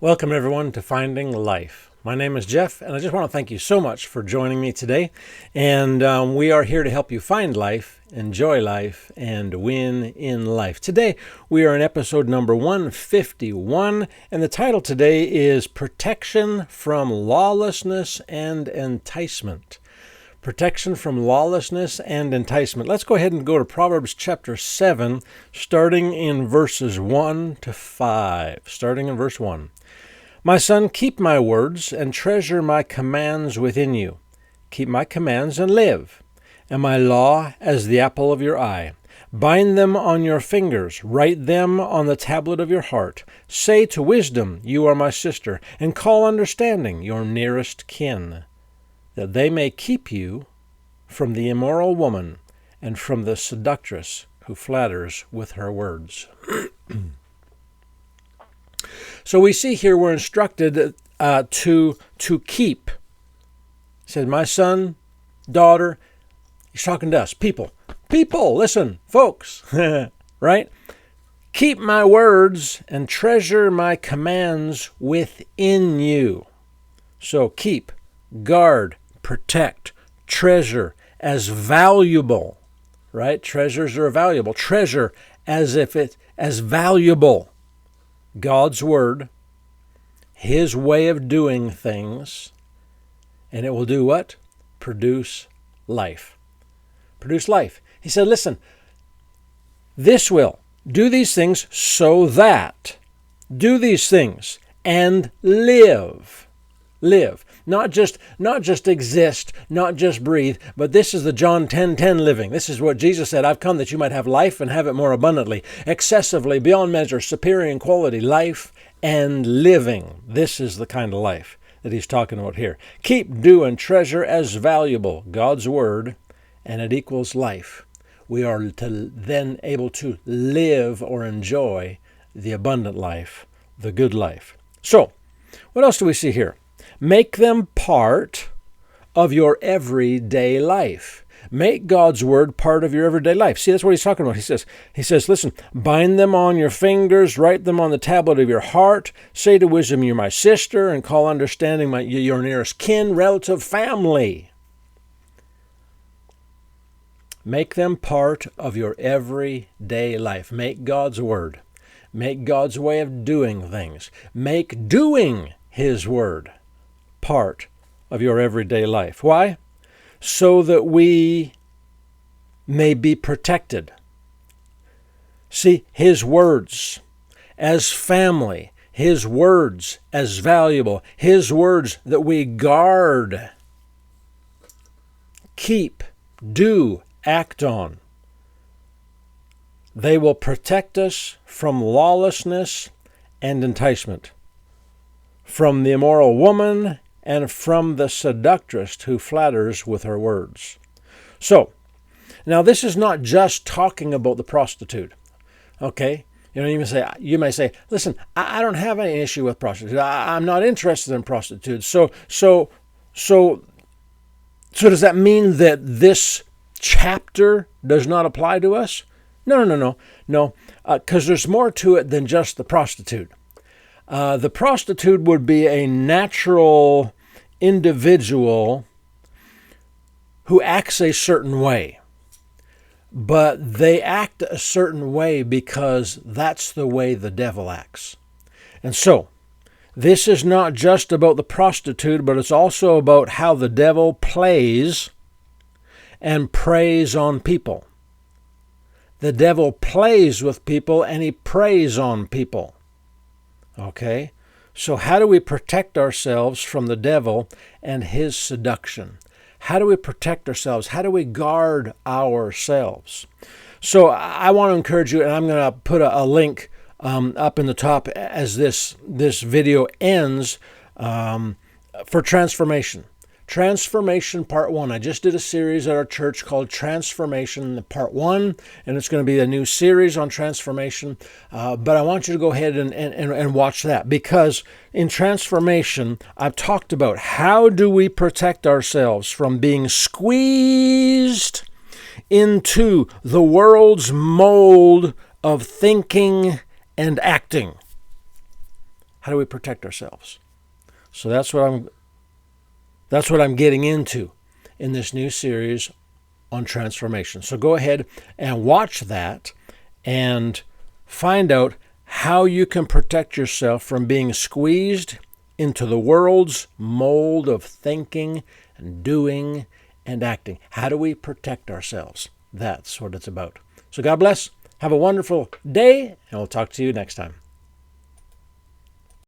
Welcome, everyone, to Finding Life. My name is Jeff, and I just want to thank you so much for joining me today. And we are here to help you find life, enjoy life, and win in life. Today, we are in episode number 151, and the title today is Protection from Lawlessness and Enticement. Protection from lawlessness and enticement. Let's go ahead and go to Proverbs chapter 7, starting in verses 1 to 5. Starting in verse 1. My son, keep my words and treasure my commands within you. Keep my commands and live, and my law as the apple of your eye. Bind them on your fingers, write them on the tablet of your heart. Say to wisdom, you are my sister, and call understanding your nearest kin, that they may keep you from the immoral woman and from the seductress who flatters with her words. So we see here we're instructed to keep. He said, my son, daughter, he's talking to us, people. People, listen, folks, right? Keep my words and treasure my commands within you. So keep, guard, protect, treasure as valuable, right? Treasures are valuable. Treasure as if it as valuable. God's Word, His way of doing things, and it will do what? Produce life. Produce life. He said, listen, this will do these things so that, do these things and live. Live. Not just exist, not just breathe, but this is the John 10:10 living. This is what Jesus said, I've come that you might have life and have it more abundantly, excessively, beyond measure, superior in quality, life and living. This is the kind of life that he's talking about here. Keep, do, and treasure as valuable God's Word, and it equals life. We are then able to live or enjoy the abundant life, the good life. So, what else do we see here? Make them part of your everyday life. Make God's Word part of your everyday life. See, that's what he's talking about. He says, listen, bind them on your fingers, write them on the tablet of your heart. Say to wisdom, you're my sister, and call understanding your nearest kin, relative, family. Make them part of your everyday life. Make God's Word. Make God's way of doing things. Make doing His Word part of your everyday life. Why? So that we may be protected. See, His words as family, His words as valuable, His words that we guard, keep, do, act on. They will protect us from lawlessness and enticement, from the immoral woman, and from the seductress who flatters with her words. So, now this is not just talking about the prostitute. Okay? You may say, listen, I don't have any issue with prostitutes. I'm not interested in prostitutes. So does that mean that this chapter does not apply to us? No. Because there's more to it than just the prostitute. The prostitute would be a natural individual who acts a certain way. But they act a certain way because that's the way the devil acts. And so, this is not just about the prostitute, but it's also about how the devil plays and preys on people. The devil plays with people and he preys on people. Okay, so how do we protect ourselves from the devil and his seduction? How do we protect ourselves? How do we guard ourselves? So I want to encourage you, and I'm going to put a link up in the top as this video ends for transformation. Transformation Part 1. I just did a series at our church called Transformation Part 1, and it's going to be a new series on transformation. But I want you to go ahead and watch that, because in Transformation, I've talked about how do we protect ourselves from being squeezed into the world's mold of thinking and acting. How do we protect ourselves? So that's what I'm getting into in this new series on transformation. So go ahead and watch that and find out how you can protect yourself from being squeezed into the world's mold of thinking and doing and acting. How do we protect ourselves? That's what it's about. So God bless. Have a wonderful day, and we'll talk to you next time.